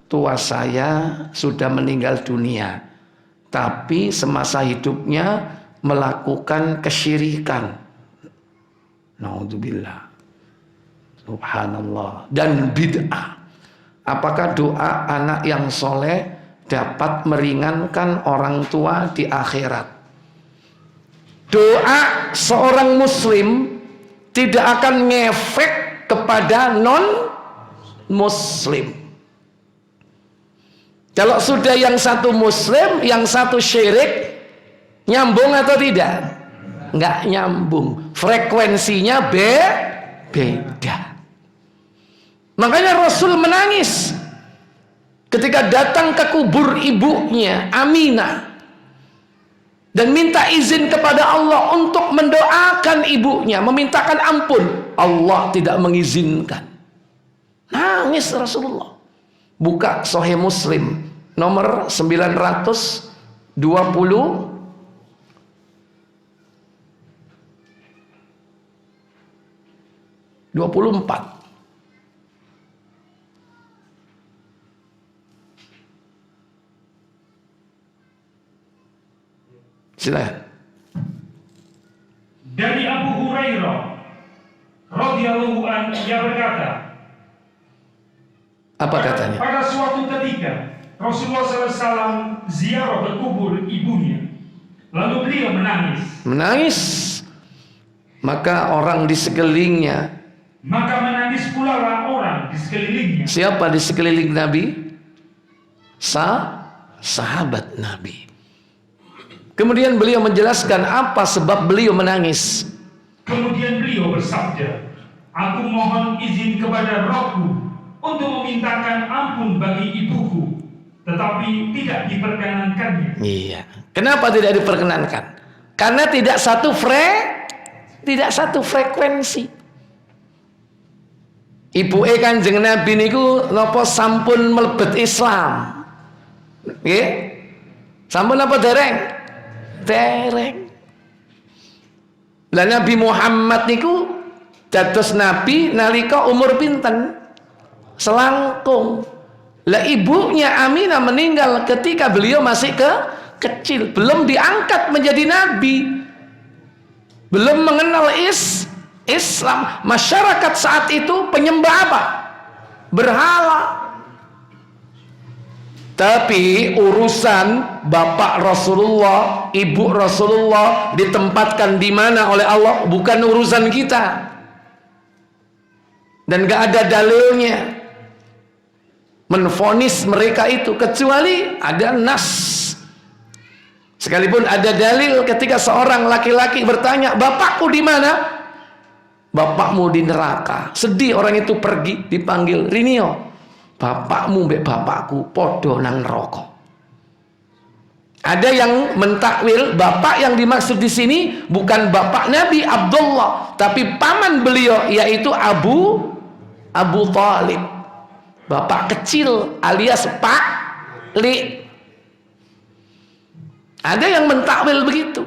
tua saya sudah meninggal dunia, tapi semasa hidupnya melakukan kesyirikan. Naudzubillah. Subhanallah. Dan bid'ah. Apakah doa anak yang soleh dapat meringankan orang tua di akhirat? Doa seorang muslim tidak akan ngefek kepada non muslim. Kalau sudah yang satu muslim, yang satu syirik, nyambung atau tidak? Enggak nyambung. Frekuensinya beda. Makanya Rasul menangis ketika datang ke kubur ibunya Aminah dan minta izin kepada Allah untuk mendoakan ibunya, memintakan ampun. Allah tidak mengizinkan. Nangis Rasulullah. Buka Sahih Muslim nomor 924. Silakan. Dari Abu Hurairah radhiyallahu anhu, ia berkata, apa katanya? Pada suatu ketika Rasulullah SAW ziarah ke kubur ibunya, lalu beliau menangis. Maka orang di sekelilingnya, maka menangis pula orang di sekelilingnya. Siapa di sekeliling Nabi? Sahabat Nabi. Kemudian beliau menjelaskan apa sebab beliau menangis. Kemudian beliau bersabda, aku mohon izin kepada Rabbku untuk memintakan ampun bagi ibuku, tetapi tidak diperkenankannya. Iya. Kenapa tidak diperkenankan? Karena tidak satu frekuensi. Ibu Kanjeng Nabi niku napa sampun mlebet Islam. Nggih? Sampun apa dereng? Dereng. Lah Nabi Muhammad niku dados nabi nalika umur pinten? Selangkung. Lah ibunya Aminah meninggal ketika beliau masih kecil, belum diangkat menjadi nabi, belum mengenal Islam. Masyarakat saat itu penyembah apa? Berhala. Tapi urusan bapak Rasulullah, ibu Rasulullah ditempatkan di mana oleh Allah bukan urusan kita. Dan gak ada dalilnya menvonis mereka itu kecuali ada nas. Sekalipun ada dalil ketika seorang laki-laki bertanya, bapakku di mana? Bapakmu di neraka. Sedih orang itu pergi, dipanggil, Rinio, bapakmu mbek bapakku podo nang neraka. Ada yang mentakwil bapak yang dimaksud di sini bukan bapak Nabi Abdullah, tapi paman beliau yaitu Abu Talib, bapak kecil alias Pak Li. Ada yang mentakwil begitu.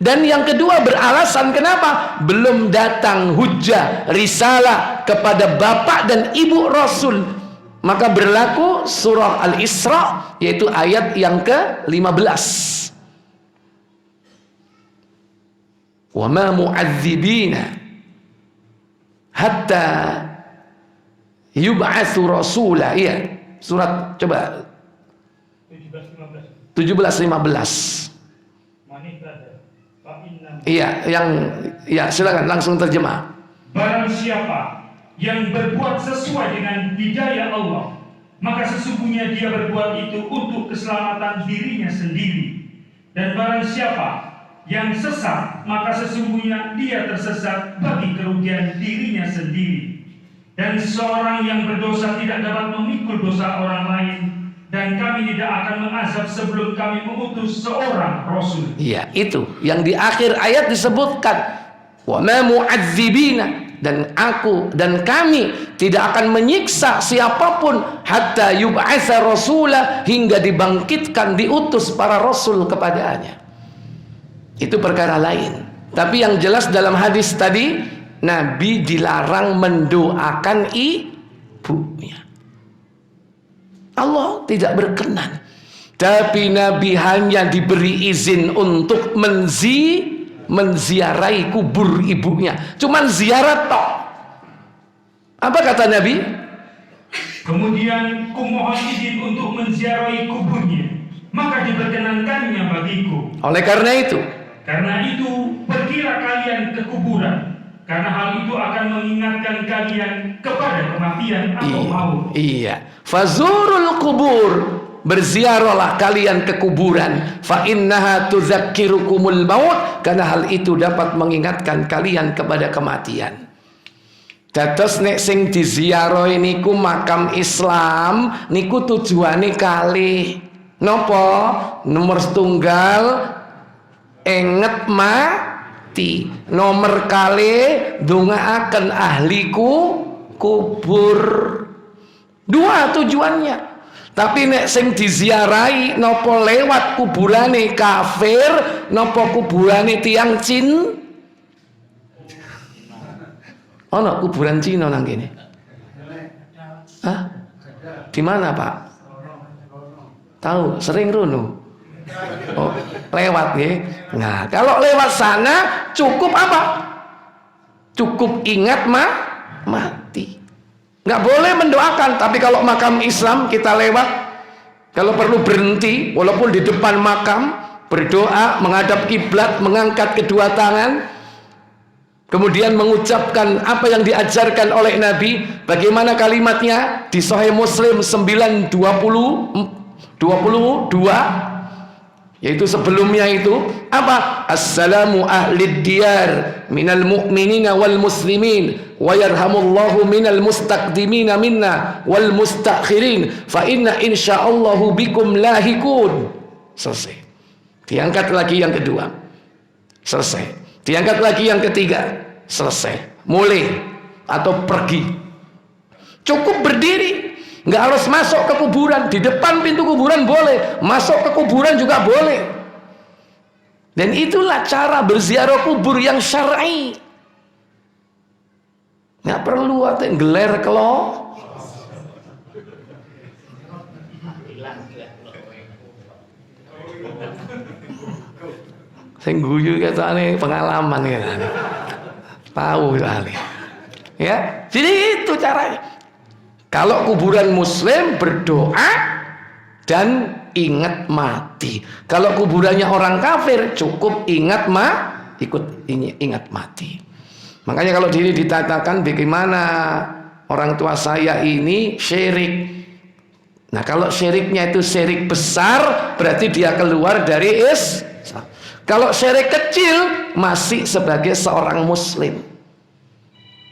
Dan yang kedua beralasan kenapa belum datang hujjah risalah kepada bapak dan ibu Rasul, maka berlaku surah Al-Isra yaitu ayat yang ke-15. Wa ma mu'adzibina hatta yub'atsu rasula. Iya, surat coba 17-15. Iya, silakan langsung terjemah. Barang siapa yang berbuat sesuai dengan hidayah Allah, maka sesungguhnya dia berbuat itu untuk keselamatan dirinya sendiri. Dan barang siapa yang sesat, maka sesungguhnya dia tersesat bagi kerugian dirinya sendiri. Dan seorang yang berdosa tidak dapat memikul dosa orang lain, dan kami tidak akan mengazab sebelum kami mengutus seorang Rasul. Iya, itu yang di akhir ayat disebutkan, wa ma mu'adzibina, dan aku dan kami tidak akan menyiksa siapapun hatta yub'atsa rasula, hingga dibangkitkan, diutus para rasul kepadanya. Itu perkara lain. Tapi yang jelas dalam hadis tadi, Nabi dilarang mendoakan ibunya. Allah tidak berkenan. Tapi Nabi hanya diberi izin untuk menziarahi kubur ibunya. Cuman ziarah tok. Apa kata Nabi? Kemudian kumohon izin untuk menziarahi kuburnya, maka diperkenankannya bagiku. Oleh karena itu, pergilah kalian ke kuburan, karena hal itu akan mengingatkan kalian kepada kematian atau maut. Iya. Fazurul kubur, berziarahlah kalian ke kuburan. Fa innaha tuzakkirukumul maut, karena hal itu dapat mengingatkan kalian kepada kematian. Dados nek sing diziarahi niku makam Islam niku tujuane kalih. Napa? Nomor setunggal inget mati. Nomor kalih ndongaaken ahliku kubur. Dua tujuannya. Tapi nek sing diziarahi napa lewat kuburane kafir, napa kuburane tiang Cina? Ono kuburan Cina nang kene. Hah? Di mana, Pak? Tahu, sering rono. Oh, lewat nggih. Nah, kalau lewat sana cukup apa? Cukup ingat mati. Nggak boleh mendoakan, tapi kalau makam Islam kita lewat, kalau perlu berhenti walaupun di depan makam, berdoa, menghadap kiblat, mengangkat kedua tangan, kemudian mengucapkan apa yang diajarkan oleh Nabi. Bagaimana kalimatnya di Sahih Muslim 9:22, yaitu sebelumnya itu apa? Assalamu ahlid diyar minal mu'minina wal muslimin wa yarhamullahu minal mustaqdimina minna wal mustakhirin fa inna insyaallahu bikum lahikun. Selesai. Diangkat lagi yang kedua, selesai. Diangkat lagi yang ketiga, selesai. Mulai atau pergi. Cukup berdiri. Nggak harus masuk ke kuburan. Di depan pintu kuburan boleh, masuk ke kuburan juga boleh. Dan itulah cara berziarah kubur yang syar'i. Nggak perlu ate geler kelo. Sing guyu katane pengalaman katane. Tahu kali. Ya, jadi itu caranya. Kalau kuburan muslim berdoa dan ingat mati. Kalau kuburannya orang kafir cukup ingat ingat mati. Makanya kalau diri ditatakan bagaimana orang tua saya ini syirik. Nah, kalau syiriknya itu syirik besar berarti dia keluar dari Islam. Kalau syirik kecil masih sebagai seorang muslim.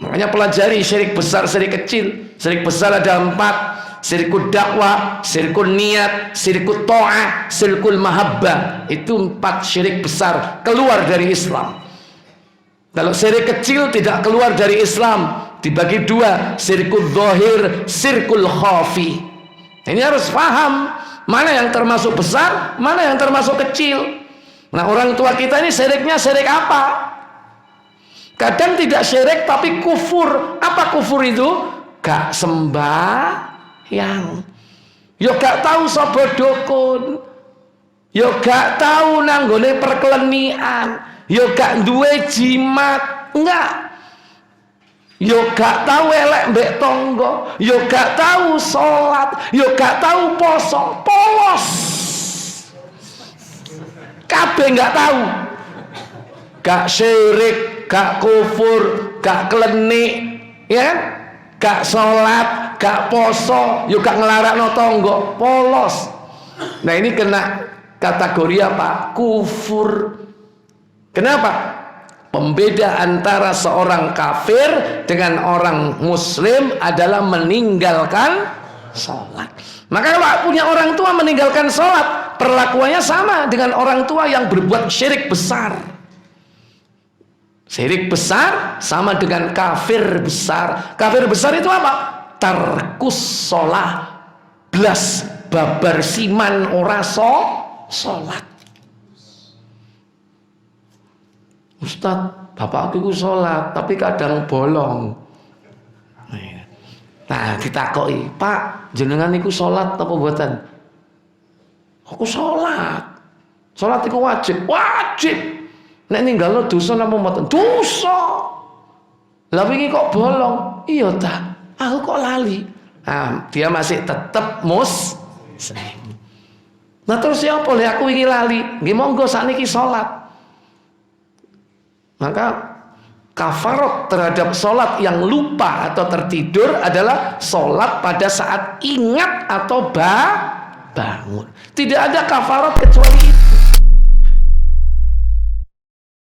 Makanya pelajari syirik besar, syirik kecil. Syirik besar ada 4. Syirikul dakwah, syirikul niat, syirikul ta'ah, syirikul mahabbah. Itu 4 syirik besar keluar dari Islam. Kalau syirik kecil tidak keluar dari Islam, dibagi 2, syirikul zahir, syirikul khafi. Ini harus paham mana yang termasuk besar, mana yang termasuk kecil. Nah, orang tua kita ini syiriknya syirik apa? Kadang tidak syirik tapi kufur. Apa kufur itu? Gak sembahyang. Yo gak tahu sapa dukun. Yo gak tahu nanggone perkelenian. Yo gak duwe jimat. Enggak. Yo gak tahu elek mbek tonggo. Yo gak tahu salat. Yo gak tahu poso. Polos. Kabeh gak tahu. Gak syirik, gak kufur, gak klenik, ya kan? Gak sholat, gak poso, yuk gak ngelarakno tonggo, polos. Nah, ini kena kategori apa? Kufur. Kenapa? Pembeda antara seorang kafir dengan orang muslim adalah meninggalkan sholat. Maka kalau punya orang tua meninggalkan sholat, perlakuannya sama dengan orang tua yang berbuat syirik besar. Syirik besar sama dengan kafir besar. Kafir besar itu apa? Tarkus sholat, blas babar siman ora sholat. Ustaz, bapak aku sholat tapi kadang bolong. Nah, ditakoki, "Pak, jenengan niku salat apa mboten?" "Aku salat." "Salat iku wajib." "Wajib." "Nek ninggalno dosa napa mboten?" "Dosa." "Lah wingi kok bolong?" "Iya ta, aku kok lali." Nah, dia masih tetap muslim. Nah terus ya boleh aku iki lali, nggih monggo sakniki salat. Maka kafarat terhadap sholat yang lupa atau tertidur adalah sholat pada saat ingat atau bangun. Tidak ada kafarat kecuali itu.